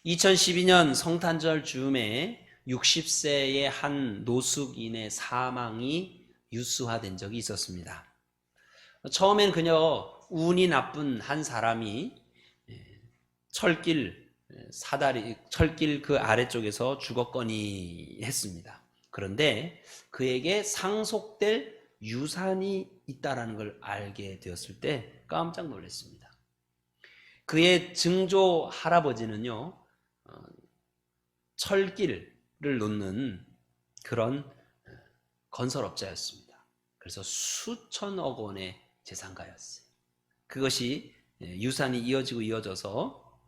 2012년 성탄절 즈음에 60세의 한 노숙인의 사망이 뉴스화된 적이 있었습니다. 처음엔 그냥 운이 나쁜 한 사람이 철길 그 아래쪽에서 죽었거니 했습니다. 그런데 그에게 상속될 유산이 있다는 걸 알게 되었을 때 깜짝 놀랐습니다. 그의 증조 할아버지는요, 철길을 놓는 그런 건설업자였습니다. 그래서 수천억 원의 재산가였어요. 그것이 유산이 이어져서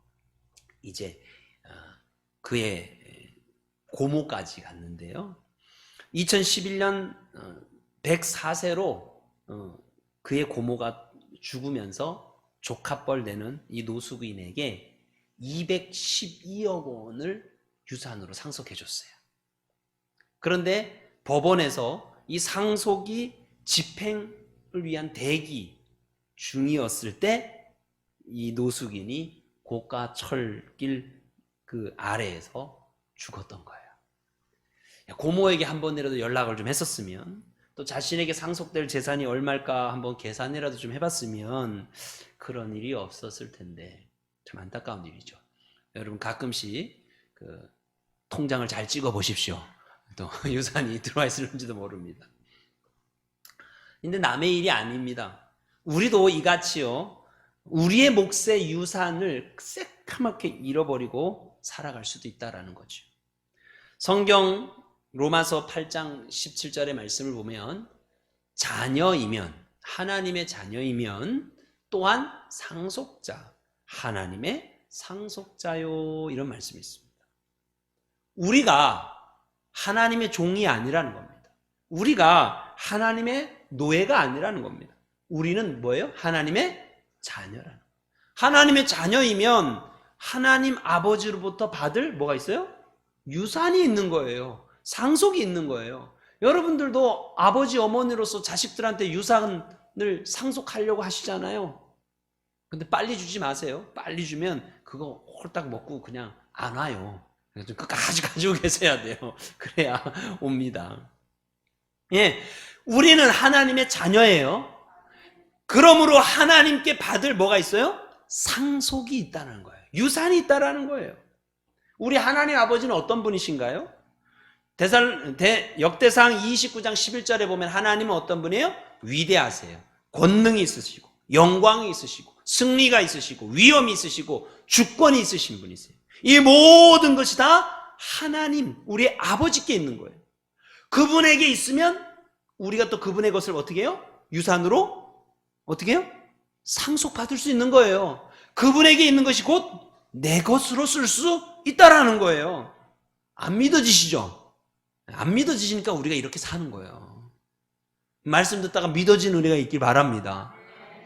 이제 그의 고모까지 갔는데요. 2011년 104세로 그의 고모가 죽으면서 조카뻘 되는 이 노숙인에게 212억 원을 유산으로 상속해 줬어요. 그런데 법원에서 이 상속이 집행을 위한 대기 중이었을 때 이 노숙인이 고가 철길 그 아래에서 죽었던 거예요. 고모에게 한 번이라도 연락을 좀 했었으면, 또 자신에게 상속될 재산이 얼마일까 한번 계산이라도 좀 해봤으면 그런 일이 없었을 텐데 참 안타까운 일이죠. 여러분 가끔씩 그 통장을 잘 찍어 보십시오. 또 유산이 들어와 있을지도 모릅니다. 근데 남의 일이 아닙니다. 우리도 이같이요, 우리의 몫의 유산을 새카맣게 잃어버리고 살아갈 수도 있다라는 거죠. 성경 로마서 8장 17절의 말씀을 보면 자녀이면, 하나님의 자녀이면 또한 상속자, 하나님의 상속자요, 이런 말씀이 있습니다. 우리가 하나님의 종이 아니라는 겁니다. 우리가 하나님의 노예가 아니라는 겁니다. 우리는 뭐예요? 하나님의 자녀라는 거예요. 하나님의 자녀이면 하나님 아버지로부터 받을 뭐가 있어요? 유산이 있는 거예요. 상속이 있는 거예요. 여러분들도 아버지 어머니로서 자식들한테 유산을 상속하려고 하시잖아요. 근데 빨리 주지 마세요. 빨리 주면 그거 홀딱 먹고 그냥 안 와요. 끝까지 가지고 계셔야 돼요. 그래야 옵니다. 예, 우리는 하나님의 자녀예요. 그러므로 하나님께 받을 뭐가 있어요? 상속이 있다는 거예요. 유산이 있다는 거예요. 우리 하나님 아버지는 어떤 분이신가요? 역대상 29장 11절에 보면 하나님은 어떤 분이에요? 위대하세요. 권능이 있으시고 영광이 있으시고 승리가 있으시고 위엄이 있으시고 주권이 있으신 분이세요. 이 모든 것이 다 하나님, 우리 아버지께 있는 거예요. 그분에게 있으면 우리가 또 그분의 것을 어떻게 해요? 유산으로 어떻게 해요? 상속받을 수 있는 거예요. 그분에게 있는 것이 곧 내 것으로 쓸 수 있다라는 거예요. 안 믿어지시죠? 안 믿어지시니까 우리가 이렇게 사는 거예요. 말씀 듣다가 믿어지는 은혜가 있길 바랍니다.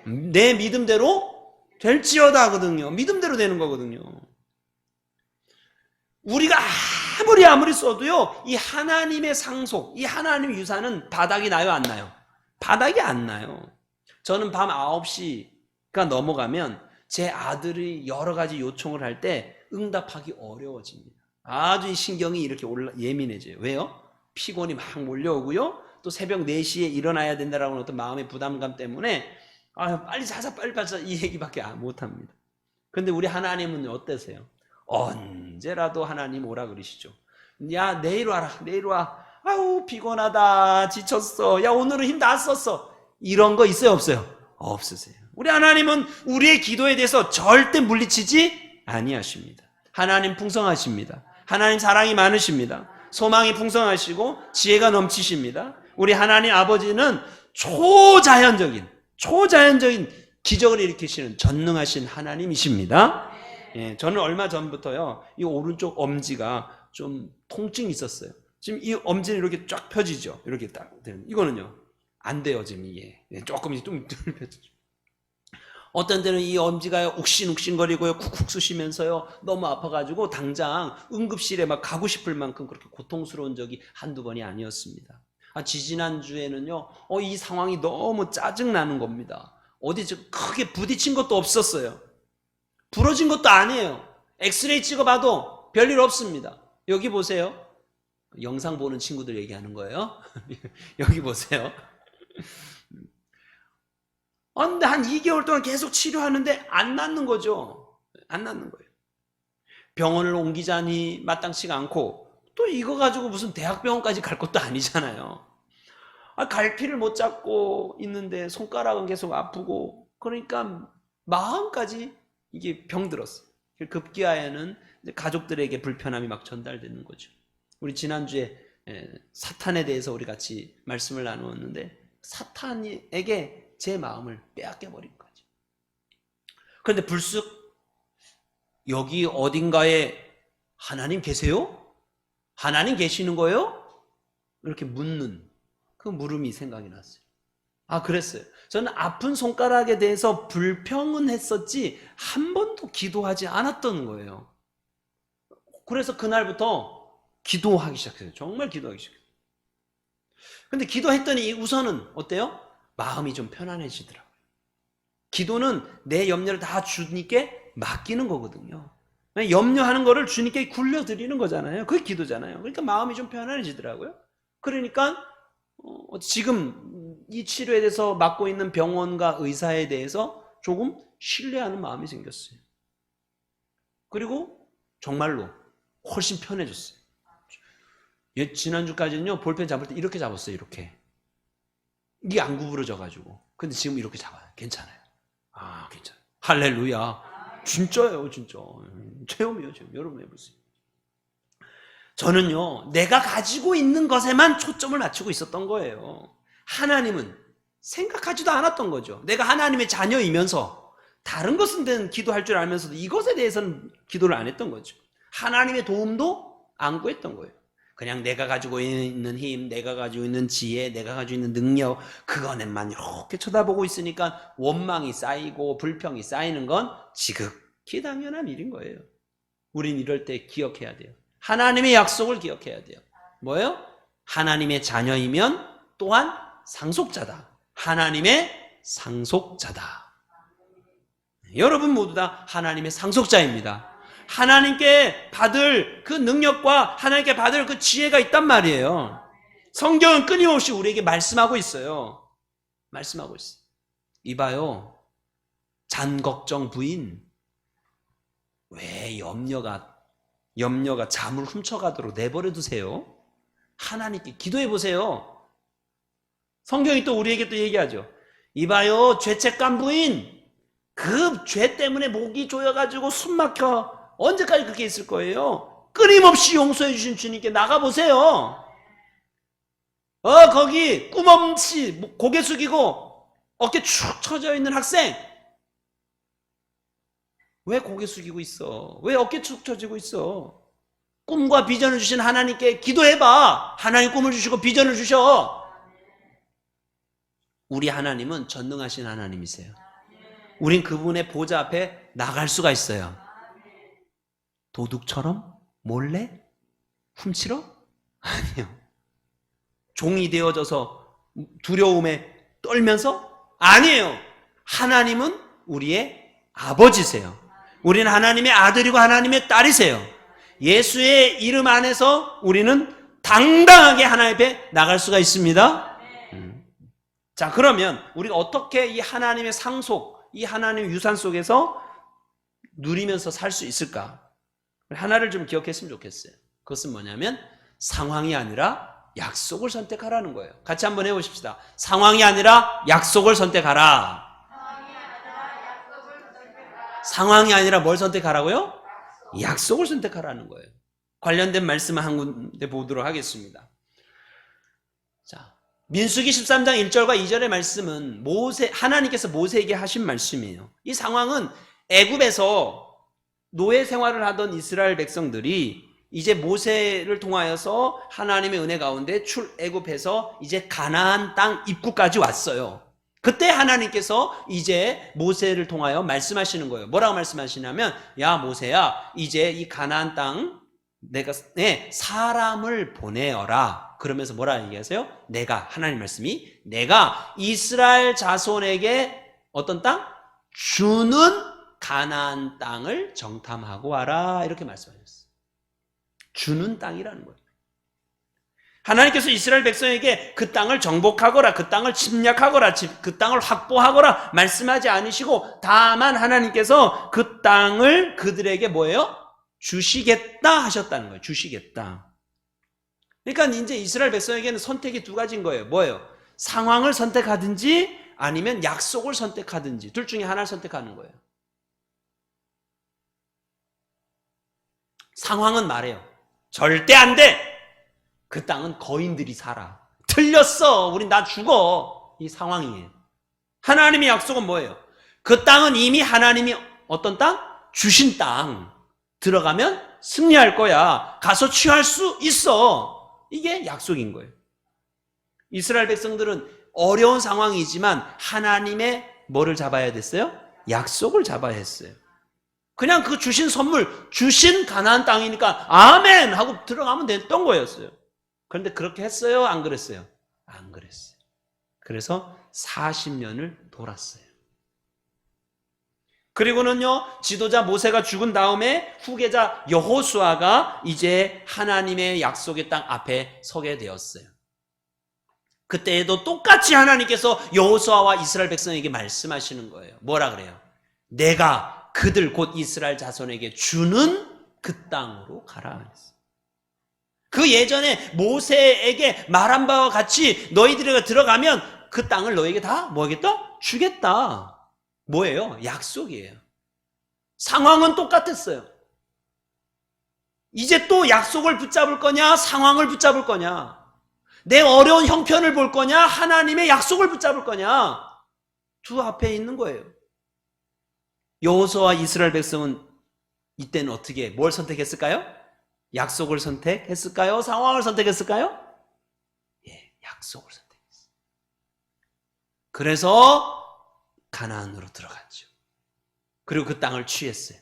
내 믿음대로 될지어다 하거든요. 믿음대로 되는 거거든요. 우리가 아무리 써도요, 이 하나님의 상속, 이 하나님의 유산은 바닥이 나요, 안 나요? 바닥이 안 나요. 저는 밤 9시가 넘어가면 제 아들이 여러 가지 요청을 할 때 응답하기 어려워집니다. 아주 신경이 이렇게 예민해져요. 왜요? 피곤이 막 몰려오고요. 또 새벽 4시에 일어나야 된다라는 어떤 마음의 부담감 때문에 빨리 자자 이 얘기밖에 못합니다. 그런데 우리 하나님은 어떠세요? 언제라도 하나님 오라 그러시죠. 야, 내일 와라, 내일 와. 아우, 피곤하다, 지쳤어. 야, 오늘은 힘 다 썼어. 이런 거 있어요, 없어요? 없으세요. 우리 하나님은 우리의 기도에 대해서 절대 물리치지 아니하십니다. 하나님 풍성하십니다. 하나님 사랑이 많으십니다. 소망이 풍성하시고 지혜가 넘치십니다. 우리 하나님 아버지는 초자연적인 기적을 일으키시는 전능하신 하나님이십니다. 예, 저는 얼마 전부터요, 이 오른쪽 엄지가 좀 통증이 있었어요. 지금 이 엄지는 이렇게 쫙 펴지죠. 이렇게 딱 되는. 이거는요, 안 돼요, 지금 이게. 조금 좀 펴지죠. 어떤 때는 이 엄지가 욱신욱신거리고요, 쿡쿡 쑤시면서요, 너무 아파가지고 당장 응급실에 막 가고 싶을 만큼 그렇게 고통스러운 적이 한두 번이 아니었습니다. 지지난주에는요, 이 상황이 너무 짜증나는 겁니다. 어디 크게 부딪힌 것도 없었어요. 부러진 것도 아니에요. 엑스레이 찍어봐도 별일 없습니다. 여기 보세요. 영상 보는 친구들 얘기하는 거예요. 여기 보세요. 근데 한 2개월 동안 계속 치료하는데 안 낫는 거죠. 안 낫는 거예요. 병원을 옮기자니 마땅치가 않고, 또 이거 가지고 무슨 대학병원까지 갈 것도 아니잖아요. 갈피를 못 잡고 있는데 손가락은 계속 아프고, 그러니까 마음까지 이게 병들었어요. 급기야에는 가족들에게 불편함이 막 전달되는 거죠. 우리 지난주에 사탄에 대해서 우리 같이 말씀을 나누었는데, 사탄에게 제 마음을 빼앗겨 버린 거죠. 그런데 불쑥 여기 어딘가에 하나님 계세요? 하나님 계시는 거예요? 이렇게 묻는 그 물음이 생각이 났어요. 그랬어요. 저는 아픈 손가락에 대해서 불평은 했었지 한 번도 기도하지 않았던 거예요. 그래서 그날부터 기도하기 시작했어요. 정말 기도하기 시작했어요. 근데 기도했더니 우선은 어때요? 마음이 좀 편안해지더라고요. 기도는 내 염려를 다 주님께 맡기는 거거든요. 염려하는 거를 주님께 굴려드리는 거잖아요. 그게 기도잖아요. 그러니까 마음이 좀 편안해지더라고요. 그러니까 지금 이 치료에 대해서 맡고 있는 병원과 의사에 대해서 조금 신뢰하는 마음이 생겼어요. 그리고 정말로 훨씬 편해졌어요. 지난주까지는요, 볼펜 잡을 때 이렇게 잡았어요. 이렇게. 이게 안 구부러져가지고. 근데 지금 이렇게 잡아요. 괜찮아요. 괜찮아요. 할렐루야. 진짜예요, 진짜. 체험이에요, 체험. 여러분 해보세요. 저는요, 내가 가지고 있는 것에만 초점을 맞추고 있었던 거예요. 하나님은 생각하지도 않았던 거죠. 내가 하나님의 자녀이면서 다른 것은 기도할 줄 알면서도 이것에 대해서는 기도를 안 했던 거죠. 하나님의 도움도 안 구했던 거예요. 그냥 내가 가지고 있는 힘, 내가 가지고 있는 지혜, 내가 가지고 있는 능력, 그거에만 이렇게 쳐다보고 있으니까 원망이 쌓이고 불평이 쌓이는 건 지극히 당연한 일인 거예요. 우린 이럴 때 기억해야 돼요. 하나님의 약속을 기억해야 돼요. 뭐예요? 하나님의 자녀이면 또한 상속자다. 하나님의 상속자다. 여러분 모두 다 하나님의 상속자입니다. 하나님께 받을 그 능력과 하나님께 받을 그 지혜가 있단 말이에요. 성경은 끊임없이 우리에게 말씀하고 있어요. 말씀하고 있어요. 이봐요. 잔걱정 부인, 왜 염려가 잠을 훔쳐가도록 내버려 두세요? 하나님께 기도해 보세요. 성경이 또 우리에게 또 얘기하죠. 이봐요, 죄책감 부인, 그 죄 때문에 목이 조여가지고 숨 막혀 언제까지 그렇게 있을 거예요? 끊임없이 용서해 주신 주님께 나가보세요. 거기 꿈없이 고개 숙이고 어깨 축 처져 있는 학생, 왜 고개 숙이고 있어? 왜 어깨 축 처지고 있어? 꿈과 비전을 주신 하나님께 기도해봐. 하나님 꿈을 주시고 비전을 주셔. 우리 하나님은 전능하신 하나님이세요. 우린 그분의 보좌 앞에 나갈 수가 있어요. 도둑처럼 몰래 훔치러? 아니요. 종이 되어져서 두려움에 떨면서? 아니에요. 하나님은 우리의 아버지세요. 우리는 하나님의 아들이고 하나님의 딸이세요. 예수의 이름 안에서 우리는 당당하게 하나님 앞에 나갈 수가 있습니다. 자, 그러면 우리가 어떻게 이 하나님의 상속, 이 하나님의 유산 속에서 누리면서 살 수 있을까? 하나를 좀 기억했으면 좋겠어요. 그것은 뭐냐면 상황이 아니라 약속을 선택하라는 거예요. 같이 한번 해보십시다. 상황이 아니라 약속을 선택하라. 상황이 아니라 뭘 선택하라고요? 약속을 선택하라는 거예요. 관련된 말씀을 한 군데 보도록 하겠습니다. 자, 민수기 13장 1절과 2절의 말씀은 하나님께서 모세에게 하신 말씀이에요. 이 상황은 애굽에서 노예 생활을 하던 이스라엘 백성들이 이제 모세를 통하여서 하나님의 은혜 가운데 출애굽해서 이제 가나안 땅 입구까지 왔어요. 그때 하나님께서 이제 모세를 통하여 말씀하시는 거예요. 뭐라고 말씀하시냐면, 야 모세야, 이제 이 가나안 땅 내가 사람을 보내어라. 그러면서 뭐라 얘기하세요? 하나님 말씀이 내가 이스라엘 자손에게 어떤 땅? 주는 가나안 땅을 정탐하고 와라 이렇게 말씀하셨어요. 주는 땅이라는 거예요. 하나님께서 이스라엘 백성에게 그 땅을 정복하거나 그 땅을 침략하거나 그 땅을 확보하거나 말씀하지 않으시고 다만 하나님께서 그 땅을 그들에게 뭐예요? 주시겠다 하셨다는 거예요. 주시겠다. 그러니까 이제 이스라엘 백성에게는 선택이 두 가지인 거예요. 뭐예요? 상황을 선택하든지 아니면 약속을 선택하든지 둘 중에 하나를 선택하는 거예요. 상황은 말해요. 절대 안 돼! 그 땅은 거인들이 살아. 틀렸어. 우린 나 죽어. 이 상황이에요. 하나님의 약속은 뭐예요? 그 땅은 이미 하나님이 어떤 땅? 주신 땅. 들어가면 승리할 거야. 가서 취할 수 있어. 이게 약속인 거예요. 이스라엘 백성들은 어려운 상황이지만 하나님의 뭐를 잡아야 됐어요? 약속을 잡아야 했어요. 그냥 그 주신 선물, 주신 가나안 땅이니까 아멘 하고 들어가면 됐던 거였어요. 그런데 그렇게 했어요? 안 그랬어요? 안 그랬어요. 그래서 40년을 돌았어요. 그리고는요, 지도자 모세가 죽은 다음에 후계자 여호수아가 이제 하나님의 약속의 땅 앞에 서게 되었어요. 그때에도 똑같이 하나님께서 여호수아와 이스라엘 백성에게 말씀하시는 거예요. 뭐라 그래요? 내가 그들 곧 이스라엘 자손에게 주는 그 땅으로 가라 그랬어요. 그 예전에 모세에게 말한 바와 같이 너희들이 들어가면 그 땅을 너에게 다 뭐겠다? 주겠다. 뭐예요? 약속이에요. 상황은 똑같았어요. 이제 또 약속을 붙잡을 거냐? 상황을 붙잡을 거냐? 내 어려운 형편을 볼 거냐? 하나님의 약속을 붙잡을 거냐? 두 앞에 있는 거예요. 여호수아와 이스라엘 백성은 이때는 어떻게 뭘 선택했을까요? 약속을 선택했을까요? 상황을 선택했을까요? 예, 약속을 선택했어요. 그래서 가나안으로 들어갔죠. 그리고 그 땅을 취했어요.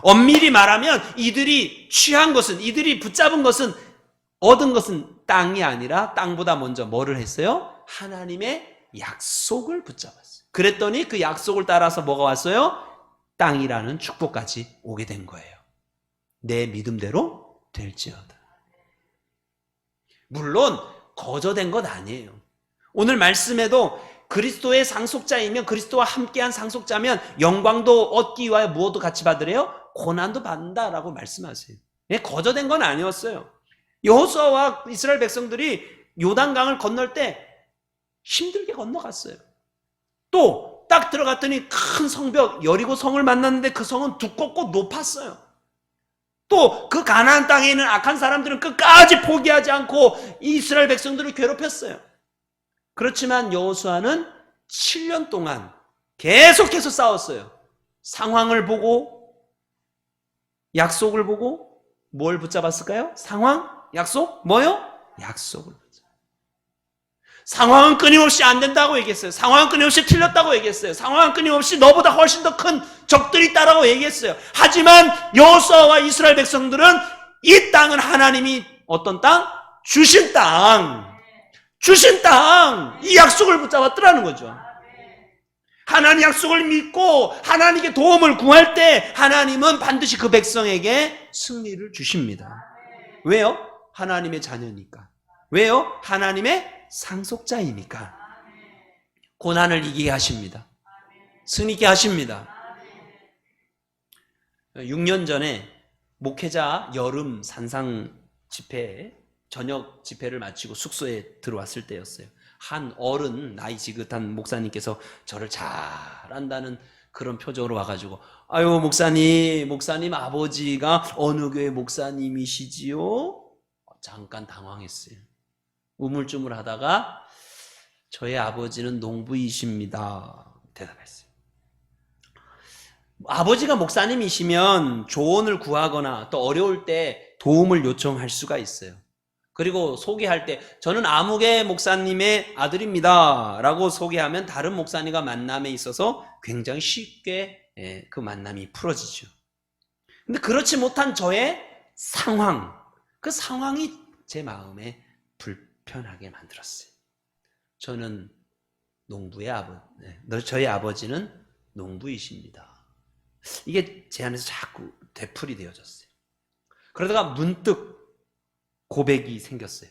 엄밀히 말하면 이들이 취한 것은, 이들이 붙잡은 것은, 얻은 것은 땅이 아니라 땅보다 먼저 뭐를 했어요? 하나님의 약속을 붙잡았어요. 그랬더니 그 약속을 따라서 뭐가 왔어요? 땅이라는 축복까지 오게 된 거예요. 내 믿음대로 될지어다. 물론 거저된 것 아니에요. 오늘 말씀에도 그리스도의 상속자이면, 그리스도와 함께한 상속자면 영광도 얻기 위하여 무엇도 같이 받으래요? 고난도 받는다라고 말씀하세요. 거저된 건 아니었어요. 여호수아와 이스라엘 백성들이 요단강을 건널 때 힘들게 건너갔어요. 또 딱 들어갔더니 큰 성벽 여리고 성을 만났는데 그 성은 두껍고 높았어요. 또 그 가나안 땅에 있는 악한 사람들은 끝까지 포기하지 않고 이스라엘 백성들을 괴롭혔어요. 그렇지만 여호수아는 7년 동안 계속해서 싸웠어요. 상황을 보고, 약속을 보고 뭘 붙잡았을까요? 상황, 약속, 뭐요? 약속을 붙잡았어요. 상황은 끊임없이 안 된다고 얘기했어요. 상황은 끊임없이 틀렸다고 얘기했어요. 상황은 끊임없이 너보다 훨씬 더 큰 적들이 있다라고 얘기했어요. 하지만 여호수아와 이스라엘 백성들은 이 땅은 하나님이 어떤 땅? 주신 땅. 주신 땅. 이 약속을 붙잡았더라는 거죠. 하나님 약속을 믿고 하나님께 도움을 구할 때 하나님은 반드시 그 백성에게 승리를 주십니다. 왜요? 하나님의 자녀니까. 왜요? 하나님의 상속자이니까. 고난을 이기게 하십니다. 승리케 하십니다. 6년 전에 목회자 여름 산상 집회에 저녁 집회를 마치고 숙소에 들어왔을 때였어요. 한 어른, 나이 지긋한 목사님께서 저를 잘한다는 그런 표정으로 와가지고, 아유 목사님 아버지가 어느 교회 목사님이시지요? 잠깐 당황했어요. 우물쭈물 하다가 저의 아버지는 농부이십니다 대답했어요. 아버지가 목사님이시면 조언을 구하거나 또 어려울 때 도움을 요청할 수가 있어요. 그리고 소개할 때 저는 아무개 목사님의 아들입니다 라고 소개하면 다른 목사님과 만남에 있어서 굉장히 쉽게 그 만남이 풀어지죠. 근데 그렇지 못한 저의 상황, 그 상황이 제 마음에 불편하게 만들었어요. 저는 농부의 저희 아버지는 농부이십니다. 이게 제 안에서 자꾸 되풀이 되어졌어요. 그러다가 문득 고백이 생겼어요.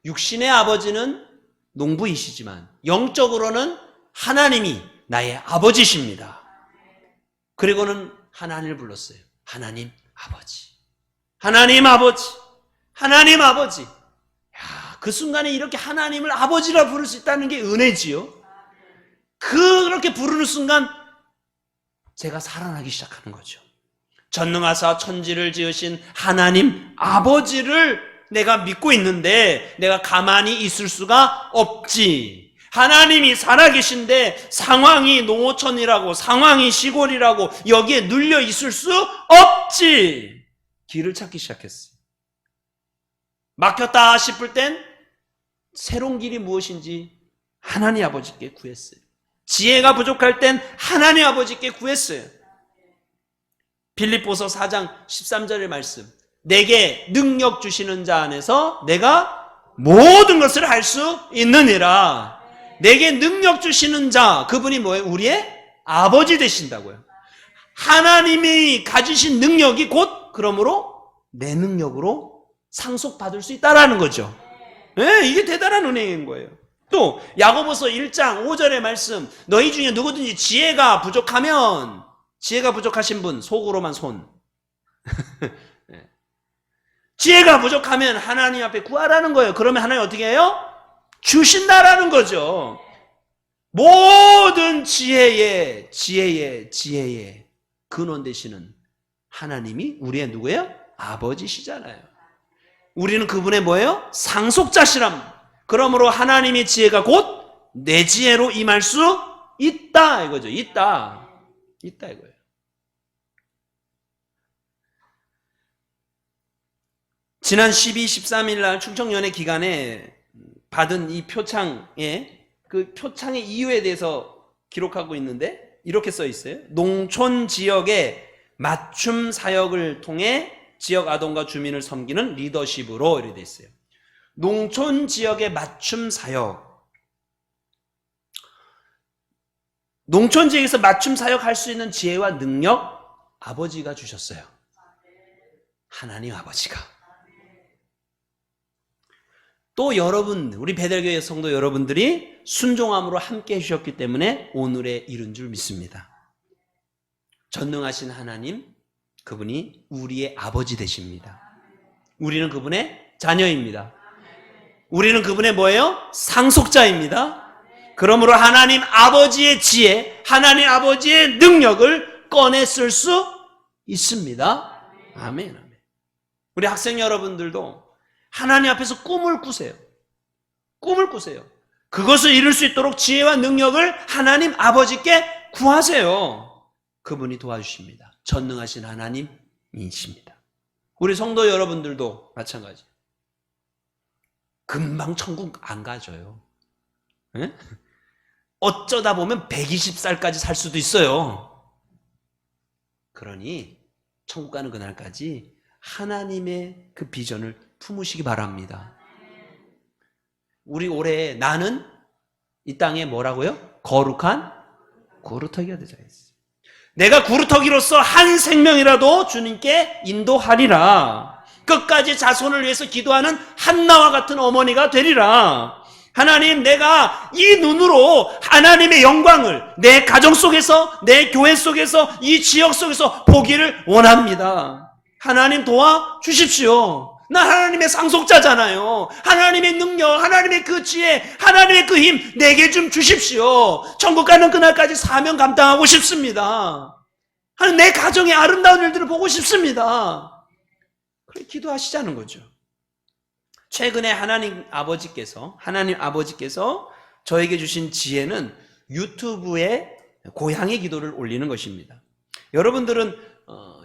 육신의 아버지는 농부이시지만 영적으로는 하나님이 나의 아버지십니다. 그리고는 하나님을 불렀어요. 하나님 아버지. 하나님 아버지. 하나님 아버지. 야, 그 순간에 이렇게 하나님을 아버지라 부를 수 있다는 게 은혜지요. 그렇게 부르는 순간 제가 살아나기 시작하는 거죠. 전능하사 천지를 지으신 하나님 아버지를 내가 믿고 있는데 내가 가만히 있을 수가 없지. 하나님이 살아계신데 상황이 농어촌이라고 상황이 시골이라고 여기에 눌려 있을 수 없지. 길을 찾기 시작했어요. 막혔다 싶을 땐 새로운 길이 무엇인지 하나님 아버지께 구했어요. 지혜가 부족할 땐 하나님 아버지께 구했어요. 빌립보서 4장 13절의 말씀. 내게 능력 주시는 자 안에서 내가 모든 것을 할 수 있느니라. 내게 능력 주시는 자, 그분이 뭐예요? 우리의 아버지 되신다고요. 하나님이 가지신 능력이 곧 그러므로 내 능력으로 상속받을 수 있다라는 거죠. 네, 이게 대단한 은혜인 거예요. 또 야고보서 1장 5절의 말씀. 너희 중에 누구든지 지혜가 부족하면, 지혜가 부족하신 분 속으로만 손. 지혜가 부족하면 하나님 앞에 구하라는 거예요. 그러면 하나님 어떻게 해요? 주신다라는 거죠. 모든 지혜의 근원 되시는 하나님이 우리의 누구예요? 아버지시잖아요. 우리는 그분의 뭐예요? 상속자시람. 그러므로 하나님의 지혜가 곧 내 지혜로 임할 수 있다 이거죠. 있다 이거예요. 지난 12, 13일 날 충청연회 기간에 받은 이 표창에 그 표창의 이유에 대해서 기록하고 있는데 이렇게 써 있어요. 농촌 지역의 맞춤 사역을 통해 지역 아동과 주민을 섬기는 리더십으로 이렇게 돼 있어요. 농촌 지역의 맞춤 사역. 농촌 지역에서 맞춤 사역할 수 있는 지혜와 능력 아버지가 주셨어요. 하나님 아버지가. 또 여러분, 우리 베델교회 성도 여러분들이 순종함으로 함께 해주셨기 때문에 오늘에 이른 줄 믿습니다. 전능하신 하나님, 그분이 우리의 아버지 되십니다. 우리는 그분의 자녀입니다. 우리는 그분의 뭐예요? 상속자입니다. 그러므로 하나님 아버지의 지혜, 하나님 아버지의 능력을 꺼내 쓸 수 있습니다. 아멘, 아멘. 우리 학생 여러분들도 하나님 앞에서 꿈을 꾸세요. 꿈을 꾸세요. 그것을 이룰 수 있도록 지혜와 능력을 하나님 아버지께 구하세요. 그분이 도와주십니다. 전능하신 하나님이십니다. 우리 성도 여러분들도 마찬가지. 금방 천국 안 가져요. 네? 어쩌다 보면 120살까지 살 수도 있어요. 그러니 천국 가는 그날까지 하나님의 그 비전을 품으시기 바랍니다. 우리 올해 나는 이 땅에 뭐라고요? 거룩한 구루터기가 되자 했어요. 내가 구루터기로서 한 생명이라도 주님께 인도하리라. 끝까지 자손을 위해서 기도하는 한나와 같은 어머니가 되리라. 하나님, 내가 이 눈으로 하나님의 영광을 내 가정 속에서, 내 교회 속에서, 이 지역 속에서 보기를 원합니다. 하나님 도와주십시오. 나 하나님의 상속자잖아요. 하나님의 능력, 하나님의 그 지혜, 하나님의 그 힘 내게 좀 주십시오. 천국 가는 그날까지 사명 감당하고 싶습니다. 하나님, 내 가정의 아름다운 일들을 보고 싶습니다. 그렇게 기도하시자는 거죠. 최근에 하나님 아버지께서 저에게 주신 지혜는 유튜브에 고향의 기도를 올리는 것입니다. 여러분들은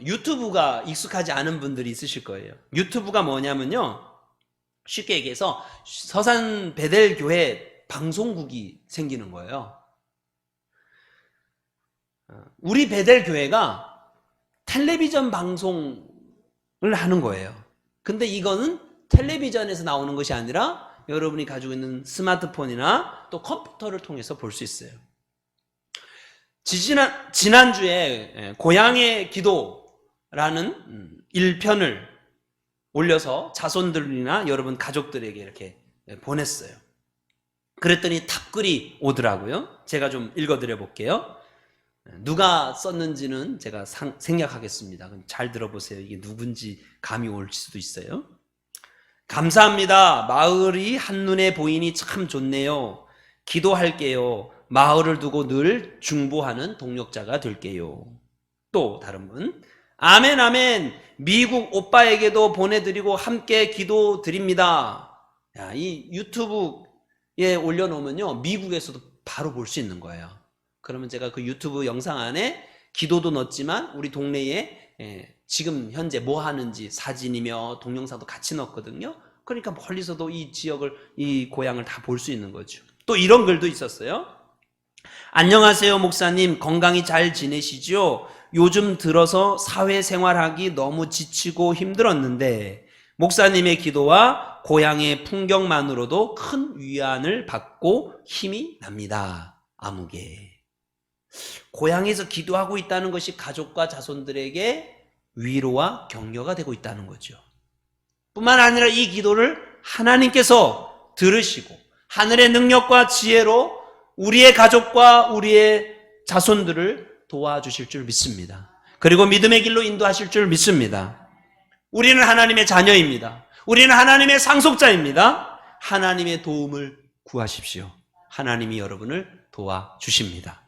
유튜브가 익숙하지 않은 분들이 있으실 거예요. 유튜브가 뭐냐면요, 쉽게 얘기해서 서산 베델교회 방송국이 생기는 거예요. 우리 베델교회가 텔레비전 방송을 하는 거예요. 근데 이거는 텔레비전에서 나오는 것이 아니라 여러분이 가지고 있는 스마트폰이나 또 컴퓨터를 통해서 볼 수 있어요. 지난주에 고향의 기도라는 1편을 올려서 자손들이나 여러분 가족들에게 이렇게 보냈어요. 그랬더니 답글이 오더라고요. 제가 좀 읽어드려 볼게요. 누가 썼는지는 제가 생략하겠습니다. 잘 들어보세요. 이게 누군지 감이 올 수도 있어요. 감사합니다. 마을이 한눈에 보이니 참 좋네요. 기도할게요. 마을을 두고 늘 중보하는 동력자가 될게요. 또 다른 분, 아멘 아멘. 미국 오빠에게도 보내드리고 함께 기도드립니다. 야, 이 유튜브에 올려놓으면요 미국에서도 바로 볼 수 있는 거예요. 그러면 제가 그 유튜브 영상 안에 기도도 넣었지만 우리 동네에 지금 현재 뭐 하는지 사진이며 동영상도 같이 넣었거든요. 그러니까 멀리서도 이 지역을, 이 고향을 다 볼 수 있는 거죠. 또 이런 글도 있었어요. 안녕하세요 목사님, 건강히 잘 지내시죠? 요즘 들어서 사회생활하기 너무 지치고 힘들었는데 목사님의 기도와 고향의 풍경만으로도 큰 위안을 받고 힘이 납니다. 아무개. 고향에서 기도하고 있다는 것이 가족과 자손들에게 위로와 격려가 되고 있다는 거죠. 뿐만 아니라 이 기도를 하나님께서 들으시고 하늘의 능력과 지혜로 우리의 가족과 우리의 자손들을 도와주실 줄 믿습니다. 그리고 믿음의 길로 인도하실 줄 믿습니다. 우리는 하나님의 자녀입니다. 우리는 하나님의 상속자입니다. 하나님의 도움을 구하십시오. 하나님이 여러분을 도와주십니다.